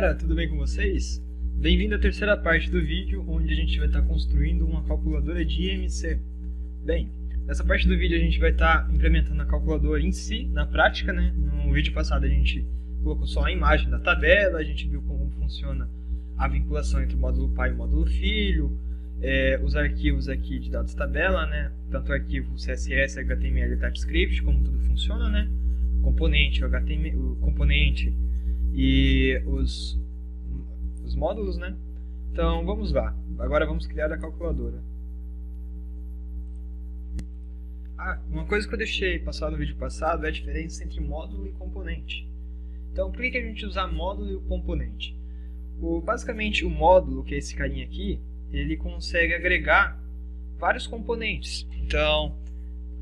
galera, tudo bem com vocês? Bem-vindo à terceira parte do vídeo, onde a gente vai estar construindo uma calculadora de IMC. Bem, nessa parte do vídeo a gente vai estar implementando a calculadora em si, na prática, né? No vídeo passado a gente colocou só a imagem da tabela, a gente viu como funciona a vinculação entre o módulo pai e o módulo filho, os arquivos aqui de dados tabela, né? Tanto o arquivo CSS, HTML e TypeScript, como tudo funciona, né? Componente, o HTML, o componente e os módulos, né? Então vamos lá. Agora vamos criar a calculadora. Uma coisa que eu deixei passar no vídeo passado é a diferença entre módulo e componente. Então por que a gente usa módulo e o componente? Basicamente o módulo, que é esse carinha aqui, ele consegue agregar vários componentes. Então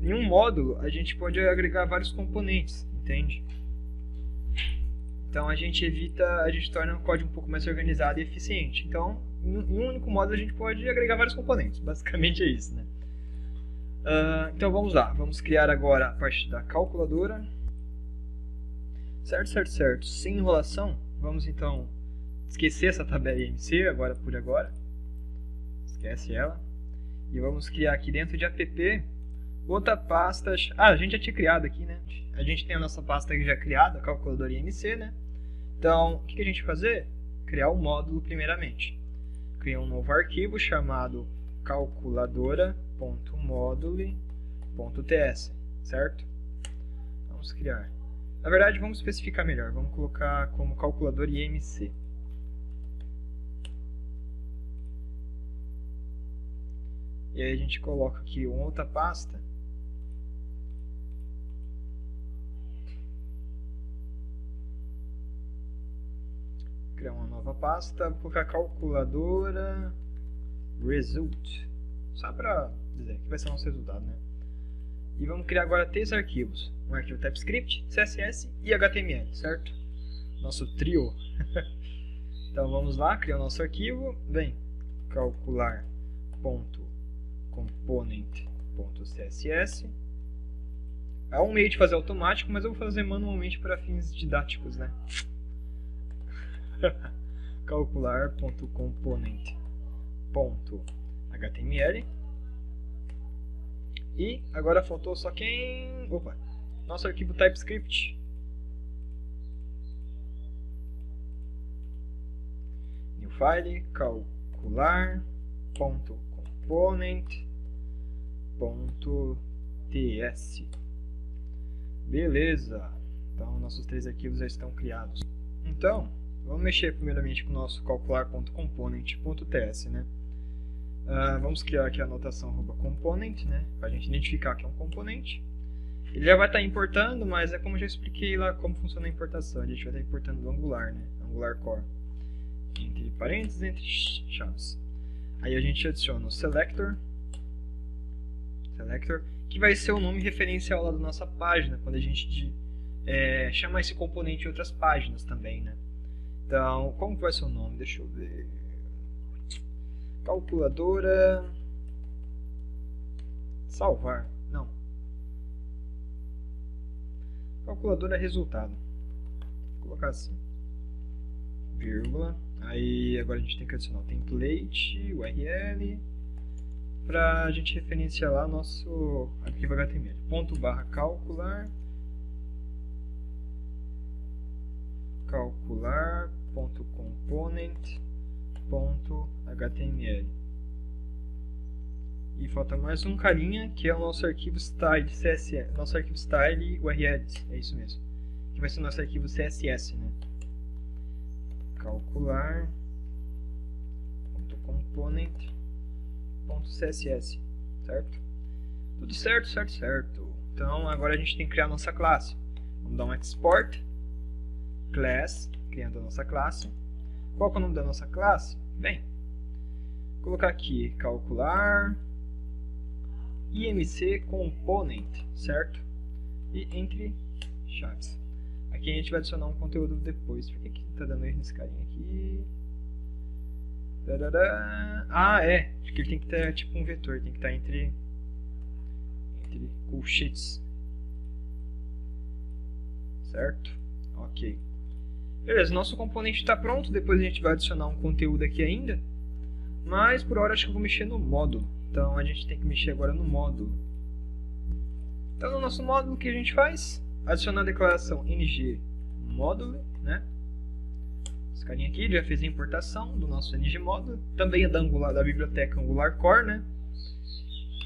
em um módulo a gente pode agregar vários componentes, entende? Então a gente torna o código um pouco mais organizado e eficiente. Então, em um único módulo a gente pode agregar vários componentes. Basicamente é isso, né? Então vamos lá. Vamos criar agora a parte da calculadora. Certo. Sem enrolação, vamos então esquecer essa tabela IMC agora por agora. Esquece ela. E vamos criar aqui dentro de app outra pasta. A gente já tinha criado aqui, né? A gente tem a nossa pasta aqui já criada, a calculadora IMC, né? Então, o que a gente vai fazer? Criar um módulo primeiramente. Criar um novo arquivo chamado calculadora.module.ts, certo? Vamos criar. Na verdade, vamos especificar melhor. Vamos colocar como calculadora IMC. E aí a gente coloca aqui uma outra pasta. Criar uma nova pasta, vou colocar calculadora result, só para dizer que vai ser o nosso resultado, né? E vamos criar agora 3 arquivos, um arquivo TypeScript, CSS e HTML, certo? Nosso trio. Então vamos lá, criar o nosso arquivo. Bem, calcular.component.css. É um meio de fazer automático, mas eu vou fazer manualmente para fins didáticos, né? calcular.component.html. E agora faltou só nosso arquivo TypeScript. New file, calcular.component.ts. Beleza. Então nossos 3 arquivos já estão criados. Então vamos mexer primeiramente com o nosso calcular.component.ts, né? Vamos criar aqui a anotação @component, né? Para a gente identificar que é um componente. Ele já vai estar importando, mas é como eu já expliquei lá como funciona a importação. A gente vai estar importando do Angular, né? Angular Core. Entre parênteses, entre chaves. Aí a gente adiciona o selector, que vai ser o nome referencial lá da nossa página, quando a gente chama esse componente em outras páginas também, né? Então, como vai ser o nome? Deixa eu ver. Calculadora. Salvar. Não. Calculadora resultado. Vou colocar assim. Vírgula. Aí agora a gente tem que adicionar o template, URL. Para a gente referenciar lá nosso arquivo HTML. calcular.component.html. E falta mais um carinha, que é o nosso arquivo style CSS, nosso arquivo style URLs, é isso mesmo, que vai ser o nosso arquivo CSS, né? calcular.component.css, certo? Tudo certo. Então agora a gente tem que criar a nossa classe. Vamos dar um export class, criando a nossa classe. Qual que é o nome da nossa classe? Bem, vou colocar aqui calcular IMC component, certo? E entre chaves. Aqui a gente vai adicionar um conteúdo depois. Por que está dando erro nesse carinha aqui? Acho que ele tem que ter tipo um vetor, tem que estar entre colchetes, certo? Ok. Beleza, nosso componente está pronto, depois a gente vai adicionar um conteúdo aqui ainda. Mas por hora acho que eu vou mexer no módulo. Então a gente tem que mexer agora no módulo. Então no nosso módulo o que a gente faz? Adicionar a declaração ng módulo, né? Esse carinha aqui já fez a importação do nosso ng módulo. Também é da biblioteca Angular Core, né?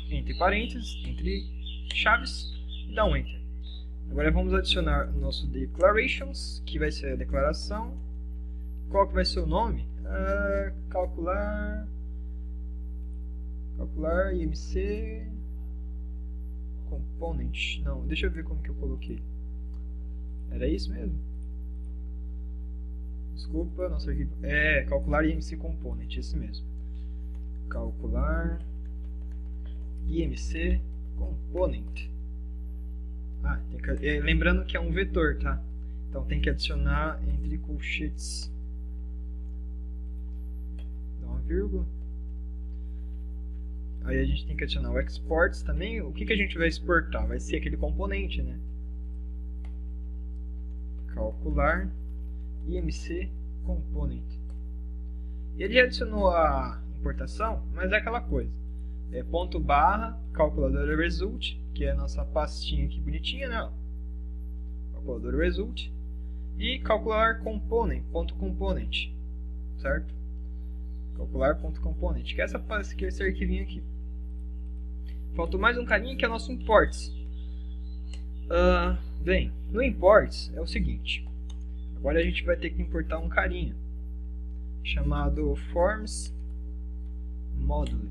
Entre parênteses, entre chaves, e dá um enter. Agora vamos adicionar o nosso declarations, que vai ser a declaração. Qual que vai ser o nome? Calcular IMC component. Não, deixa eu ver como que eu coloquei. Era isso mesmo? Desculpa, nosso arquivo. Calcular IMC component, esse mesmo. Calcular IMC component. Lembrando que é um vetor, tá? Então tem que adicionar entre colchetes. Dá uma vírgula. Aí a gente tem que adicionar o exports também. O que a gente vai exportar? Vai ser aquele componente, né? Calcular IMC component. Ele já adicionou a importação, mas é aquela coisa. Ponto barra calculadora result, que é a nossa pastinha aqui bonitinha, né? Calculadora result. E calcular component, ponto component, certo? Calcular ponto component, que é esse arquivinho aqui. Faltou mais um carinha que é o nosso imports. Bem, no imports é o seguinte. Agora a gente vai ter que importar um carinha chamado forms module.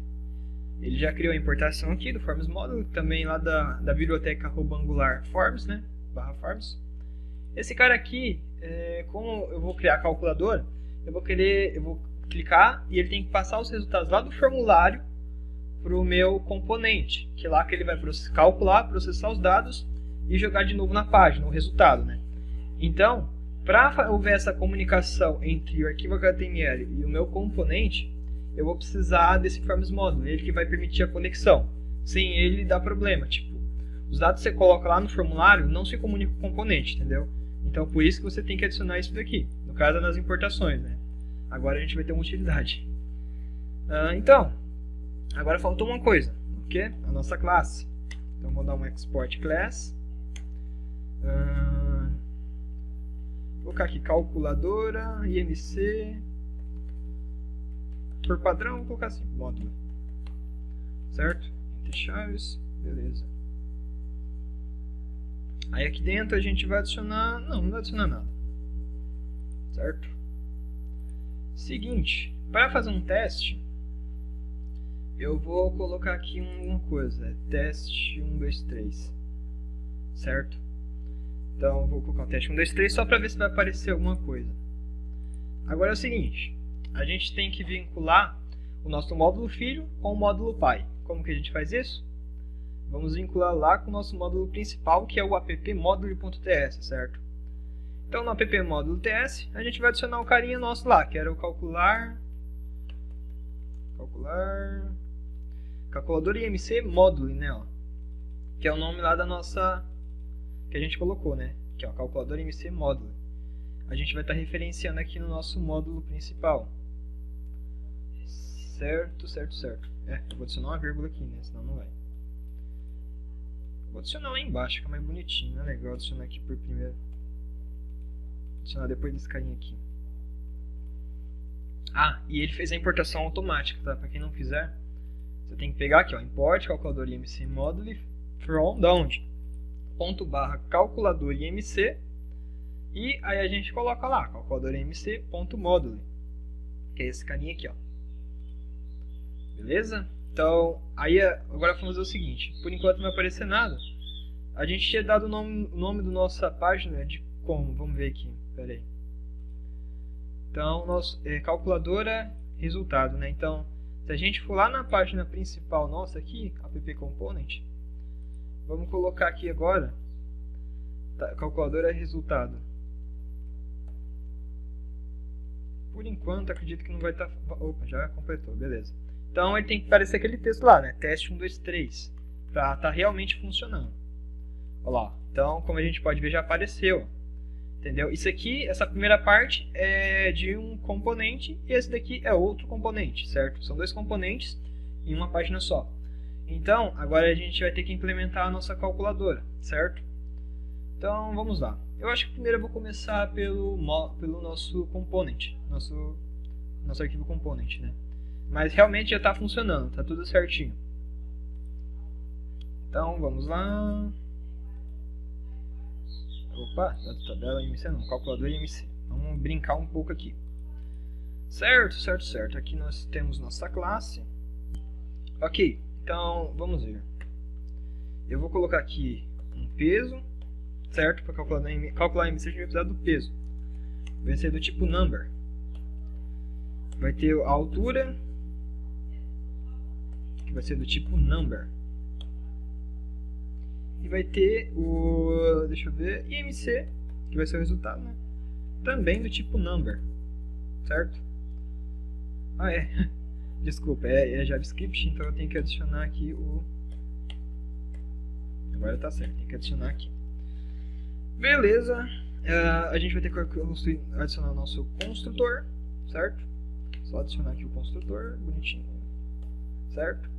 Ele já criou a importação aqui do forms module, também lá da biblioteca @angular forms, né? /forms. Esse cara aqui, como eu vou criar a calculadora, eu vou clicar e ele tem que passar os resultados lá do formulário para o meu componente, que é lá que ele vai calcular, processar os dados e jogar de novo na página, o resultado, né? Então, para houver essa comunicação entre o arquivo HTML e o meu componente, eu vou precisar desse forms module, ele que vai permitir a conexão. Sem ele dá problema, tipo, os dados que você coloca lá no formulário não se comunicam com o componente, entendeu? Então por isso que você tem que adicionar isso daqui, no caso das importações, né? Agora a gente vai ter uma utilidade. Então, agora faltou uma coisa, o que? A nossa classe. Então vou dar um export class. Vou colocar aqui calculadora, IMC. Por padrão, vou colocar assim, módulo. Certo? Entre chaves, beleza. Aí aqui dentro a gente vai adicionar... Não vai adicionar nada. Certo? Seguinte, para fazer um teste, eu vou colocar aqui uma coisa. Teste 1, 2, 3. Certo? Então, eu vou colocar o teste 1, 2, 3 só para ver se vai aparecer alguma coisa. Agora é o seguinte, a gente tem que vincular o nosso módulo filho com o módulo pai. Como que a gente faz isso? Vamos vincular lá com o nosso módulo principal, que é o appmodule.ts, certo? Então, no appmodule.ts, a gente vai adicionar o carinha nosso lá, que era o calculador IMC module, né? Ó, que é o nome lá da nossa... que a gente colocou, né? Que é o calculador IMC module. A gente vai estar referenciando aqui no nosso módulo principal. Certo. Eu vou adicionar uma vírgula aqui, né? Senão não vai. Vou adicionar lá embaixo, fica mais bonitinho, né? Legal adicionar aqui por primeiro. Adicionar depois desse carinha aqui. E ele fez a importação automática, tá? Para quem não fizer, você tem que pegar aqui, ó, import calculador IMC module from da onde? Ponto barra calculador IMC e aí a gente coloca lá calculador IMC ponto module, que é esse carinha aqui, ó. Beleza? Então, aí agora vamos fazer o seguinte, por enquanto não vai aparecer nada. A gente tinha dado o nome da nossa página de como? Vamos ver aqui, pera aí. Então, nosso calculadora resultado, né? Então, se a gente for lá na página principal nossa aqui, app component, vamos colocar aqui agora calculadora resultado. Por enquanto, acredito que não vai estar... Opa, já completou, beleza. Então, ele tem que aparecer aquele texto lá, né? Teste 1, 2, 3, para estar realmente funcionando. Olha lá. Então, como a gente pode ver, já apareceu. Entendeu? Isso aqui, essa primeira parte é de um componente e esse daqui é outro componente, certo? São dois componentes em uma página só. Então, agora a gente vai ter que implementar a nossa calculadora, certo? Então, vamos lá. Eu acho que primeiro eu vou começar pelo nosso component, nosso arquivo component, né? Mas realmente já está funcionando, está tudo certinho. Então, vamos lá. Opa, tabela IMC não, calculador IMC. Vamos brincar um pouco aqui. Certo. Aqui nós temos nossa classe. Ok, então vamos ver. Eu vou colocar aqui um peso, certo? Para calcular IMC a gente vai precisar do peso. Vai ser do tipo number. Vai ter a altura, que vai ser do tipo number. E vai ter o, deixa eu ver, IMC, que vai ser o resultado, né? Também do tipo number, certo? Ah, é. Desculpa, é JavaScript, então eu tenho que adicionar aqui o... Agora tá certo, tem que adicionar aqui. Beleza, a gente vai ter que adicionar o nosso construtor, certo? Só adicionar aqui o construtor, bonitinho, certo?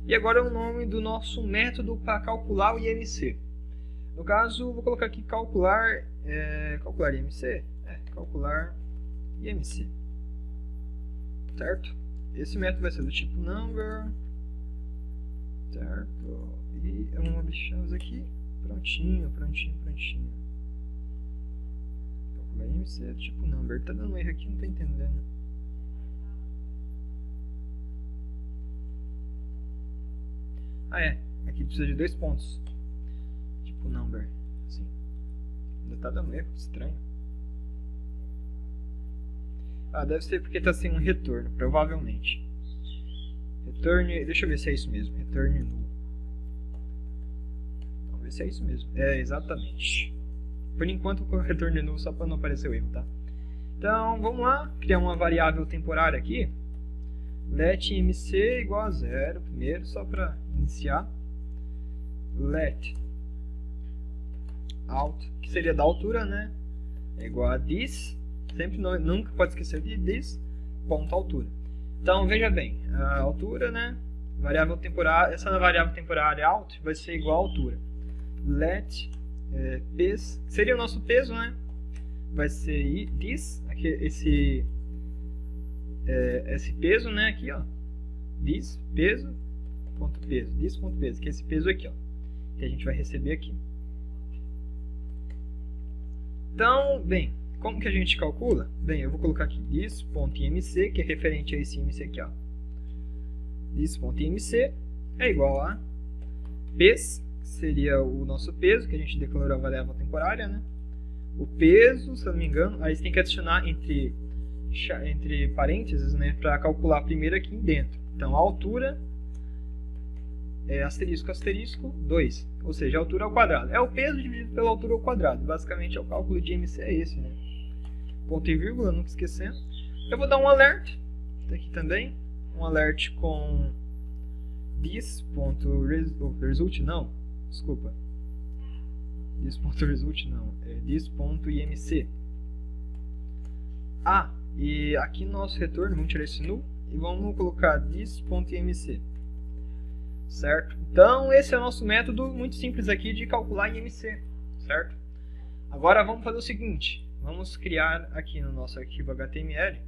E agora o nome do nosso método para calcular o IMC. No caso, vou colocar aqui calcular IMC. Calcular IMC. Certo? Esse método vai ser do tipo number. Certo? E deixamos aqui. Prontinho. Calcular IMC é do tipo number. Tá dando um erro aqui, não tô entendendo. Ah, aqui precisa de 2 pontos. Tipo number, assim. Ainda tá dando erro, estranho. Ah, deve ser porque tá sem um retorno, provavelmente. Return, deixa eu ver se é isso mesmo. Return null. Vamos ver se é isso mesmo. É, exatamente. Por enquanto com o return null, só para não aparecer o erro, tá? Então, vamos lá. Criar uma variável temporária aqui. Let IMC igual a 0 primeiro, só para iniciar. Let alt, que seria da altura, né? É igual a this. Sempre nunca pode esquecer de this, ponto altura. Então, veja bem, a altura, né? Variável temporária, essa variável temporária alt vai ser igual a altura. Let peso, seria o nosso peso, né? Vai ser this, aqui, esse peso, né, aqui, ó, this, peso, ponto peso, que é esse peso aqui, ó, que a gente vai receber aqui. Então, bem, como que a gente calcula? Bem, eu vou colocar aqui this.imc, que é referente a esse IMC aqui, ó. This.imc é igual a pes, que seria o nosso peso, que a gente declarou a variável temporária, né? O peso, se eu não me engano, aí você tem que adicionar entre parênteses, né, para calcular primeiro aqui dentro. Então, a altura é asterisco, 2. Ou seja, a altura ao quadrado. É o peso dividido pela altura ao quadrado. Basicamente, é o cálculo de IMC é esse, né? Ponto e vírgula, nunca esquecendo. Eu vou dar um alert. Aqui também. Um alert com this.result, não. Desculpa. This.result, não. É this.imc. Ah, e aqui no nosso retorno, vamos tirar esse null e vamos colocar this.imc. Certo? Então, esse é o nosso método muito simples aqui de calcular IMC. Certo? Agora vamos fazer o seguinte. Vamos criar aqui no nosso arquivo HTML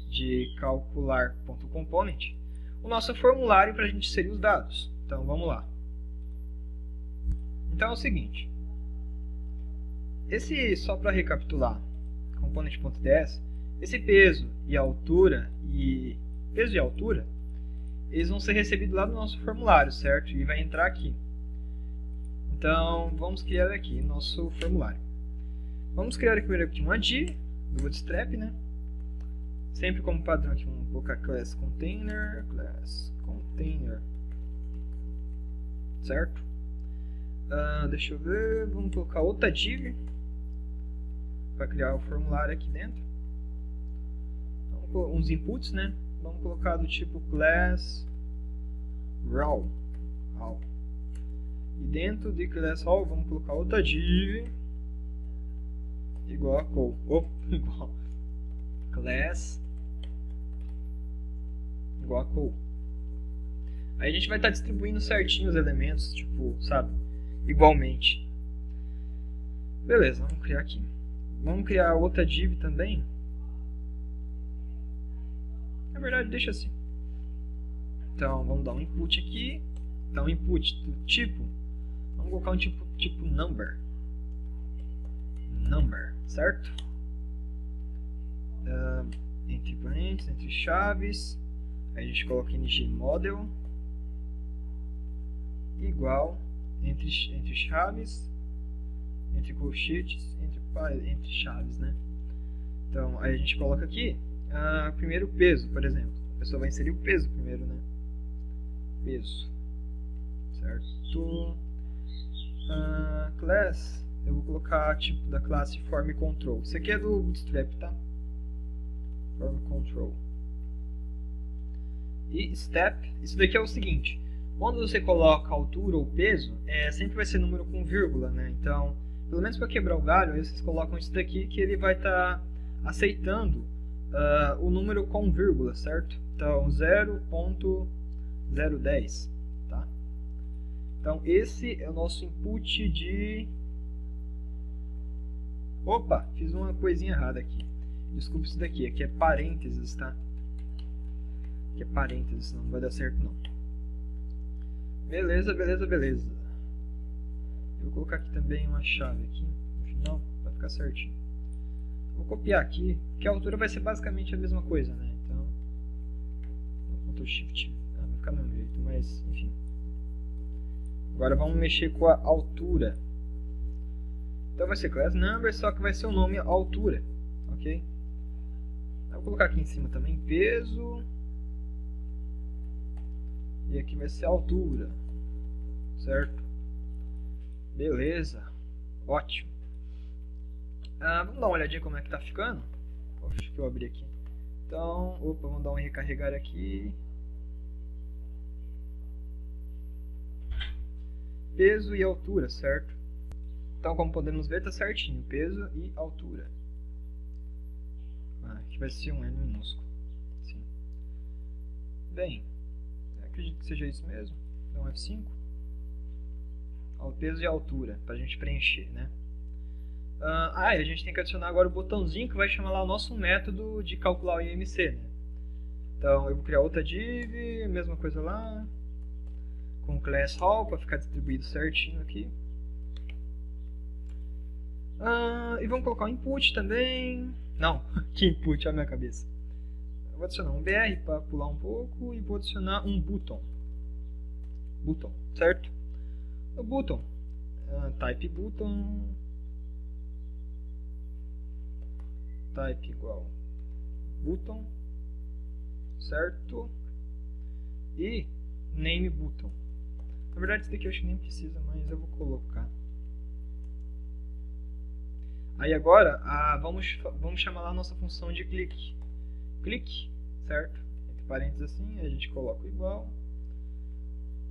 de calcular.component o nosso formulário para a gente inserir os dados. Então, vamos lá. Então, é o seguinte. Só para recapitular, component.ts, esse peso e altura eles vão ser recebidos lá no nosso formulário, certo? E vai entrar aqui. Então, vamos criar aqui nosso formulário. Vamos criar aqui primeiro uma div do Bootstrap, né? Sempre como padrão aqui, vamos colocar class container, certo? Deixa eu ver, vamos colocar outra div para criar o formulário aqui dentro. Então, uns inputs, né? Vamos colocar do tipo class raw. E dentro de class raw vamos colocar outra div igual a call. Igual class igual a call. Aí a gente vai estar distribuindo certinho os elementos, tipo, sabe, igualmente. Beleza, vamos criar aqui. Vamos criar outra div também. Na verdade, deixa assim. Então, vamos dar um input aqui. Então, um input do tipo. Vamos colocar um tipo number. Number, certo? Entre parênteses, entre chaves. Aí a gente coloca ngModel. Igual entre chaves, entre colchetes, entre chaves, né? Então, aí a gente coloca aqui primeiro o peso, por exemplo. A pessoa vai inserir o peso primeiro, né? Peso, certo? Class, eu vou colocar tipo da classe Form Control. Isso aqui é do Bootstrap, tá? Form Control. E Step, isso daqui é o seguinte. Quando você coloca altura ou peso, sempre vai ser número com vírgula, né? Então, pelo menos para quebrar o galho, aí vocês colocam isso daqui que ele vai estar aceitando o número com vírgula, certo? Então, 0.010, tá? Então, esse é o nosso input de... Opa, fiz uma coisinha errada aqui. Desculpa isso daqui, aqui é parênteses, tá? Aqui é parênteses, não vai dar certo não. Beleza, beleza, beleza. Eu vou colocar aqui também uma chave aqui no final, para ficar certinho. Vou copiar aqui, que a altura vai ser basicamente a mesma coisa, né? Então, Ctrl Shift, vai ficar do mesmo jeito, mas enfim. Agora vamos mexer com a altura. Então vai ser class number, só que vai ser o nome altura, ok? Eu vou colocar aqui em cima também peso. E aqui vai ser a altura, certo? Beleza, ótimo. Vamos dar uma olhadinha como é que tá ficando. Acho que eu abri aqui. Então, opa, vamos dar um recarregar aqui. Peso e altura, certo? Então, como podemos ver, tá certinho, peso e altura. Aqui vai ser um N minúsculo. Sim. Bem, acredito que seja isso mesmo. Então F5. O peso e a altura, para a gente preencher, né? E a gente tem que adicionar agora o botãozinho que vai chamar lá o nosso método de calcular o IMC, né? Então eu vou criar outra div, mesma coisa lá, com class all para ficar distribuído certinho aqui. E vamos colocar um input também. Não, que input, a minha cabeça. Eu vou adicionar um BR para pular um pouco e vou adicionar um button. Button, certo? O button, type button, type igual button, certo? E name button. Na verdade, isso daqui eu acho que nem precisa, mas eu vou colocar. Aí agora, vamos chamar lá a nossa função de click. Click, certo? Entre parênteses assim, a gente coloca o igual,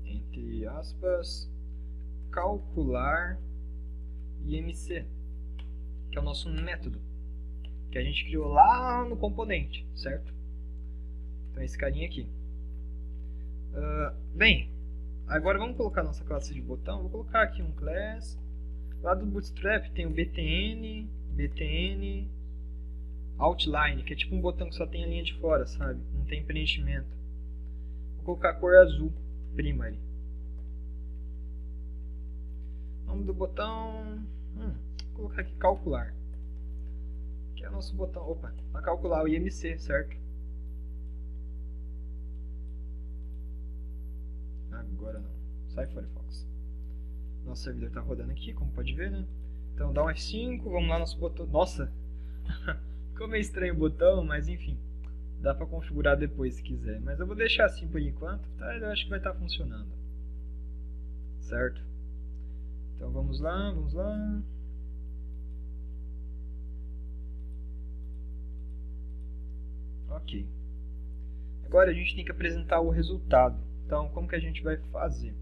entre aspas, calcular IMC, que é o nosso método, que a gente criou lá no componente, certo? Então esse carinha aqui. Bem, agora vamos colocar nossa classe de botão. Vou colocar aqui um class. Lá do Bootstrap tem o BTN Outline, que é tipo um botão que só tem a linha de fora, sabe? Não tem preenchimento. Vou colocar a cor azul, primary. Nome do botão, vou colocar aqui calcular, que é o nosso botão, para calcular o IMC, certo? Agora não, sai Firefox. Nosso servidor está rodando aqui, como pode ver, né? Então dá um F5, vamos lá, nosso botão, nossa, ficou meio estranho o botão, mas enfim, dá para configurar depois se quiser, mas eu vou deixar assim por enquanto, tá? Eu acho que vai estar funcionando, certo? Então vamos lá, vamos lá. Ok. Agora a gente tem que apresentar o resultado. Então, como que a gente vai fazer?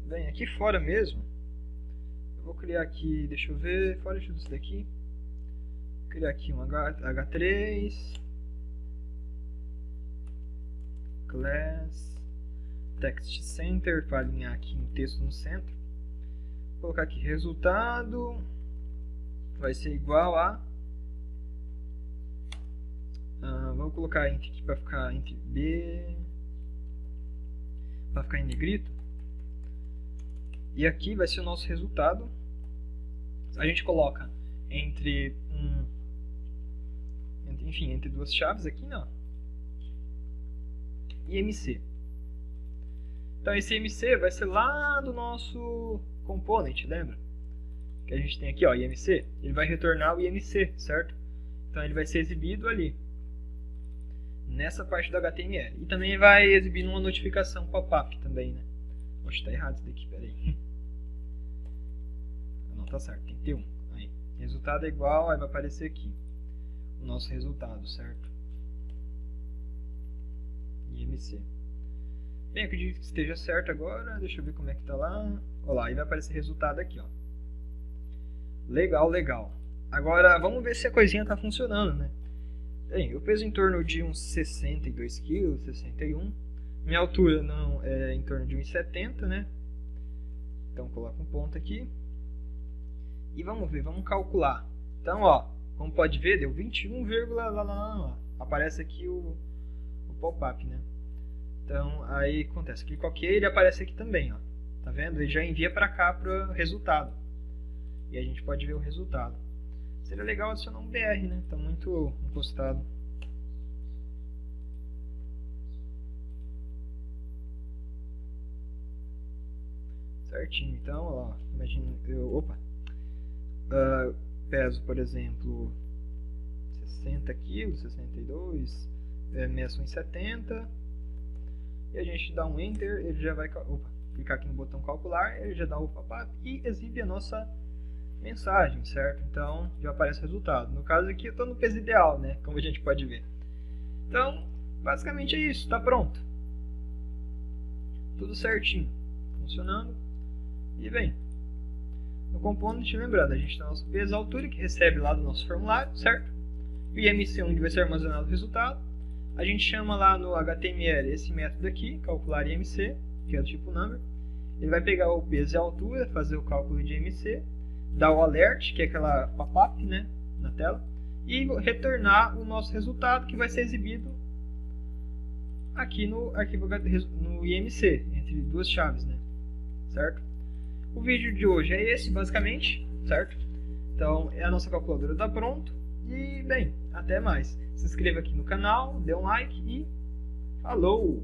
Bem, aqui fora mesmo, eu vou criar aqui, deixa eu ver, fora tudo isso daqui. Vou criar aqui um H3 class text center para alinhar aqui um texto no centro. Vou colocar aqui resultado vai ser igual a vamos colocar int aqui para ficar int b, para ficar em negrito. E aqui vai ser o nosso resultado. A gente coloca entre duas chaves aqui, não. IMC. Então esse IMC vai ser lá do nosso component, lembra? Que a gente tem aqui, ó, IMC. Ele vai retornar o IMC, certo? Então ele vai ser exibido ali, nessa parte do HTML. E também vai exibir uma notificação pop-up também, né? Poxa, tá errado isso daqui, peraí. Não, tá certo, tem que ter um. Aí, resultado é igual, aí vai aparecer aqui o nosso resultado, certo? IMC. Bem, eu acredito que esteja certo agora. Deixa eu ver como é que tá lá. Olha lá, aí vai aparecer resultado aqui, ó. Legal, legal. Agora, vamos ver se a coisinha tá funcionando, né? Bem, eu peso em torno de uns 62 kg, 61. Minha altura não é em torno de 1,70, né? Então, coloca um ponto aqui. E vamos ver, vamos calcular. Então, ó, como pode ver, deu 21, aparece aqui o pop-up, né? Então, aí acontece, clico OK, ele aparece aqui também, ó. Tá vendo? Ele já envia para cá para o resultado. E a gente pode ver o resultado. Seria legal adicionar um BR, né? Tá muito encostado. Certinho, então, ó, imagina eu, peso, por exemplo, 60 kg, 62, meço em 70, e a gente dá um Enter, ele já vai, clicar aqui no botão calcular, ele já dá o pop-up e exibe a nossa mensagem, certo? Então, já aparece o resultado. No caso aqui, eu estou no peso ideal, né? Como a gente pode ver. Então, basicamente é isso, está pronto. Tudo certinho, funcionando. E bem, no component, lembrando, a gente tem o nosso peso, a altura que recebe lá do nosso formulário, certo? E o IMC onde vai ser armazenado o resultado. A gente chama lá no HTML esse método aqui, calcular IMC, que é do tipo number. Ele vai pegar o peso e a altura, fazer o cálculo de IMC, dar o alert, que é aquela pop-up, né, na tela, e retornar o nosso resultado, que vai ser exibido aqui no arquivo no IMC, entre duas chaves, né, certo? O vídeo de hoje é esse, basicamente, certo? Então, a nossa calculadora está pronta. E, bem, até mais. Se inscreva aqui no canal, dê um like e falou!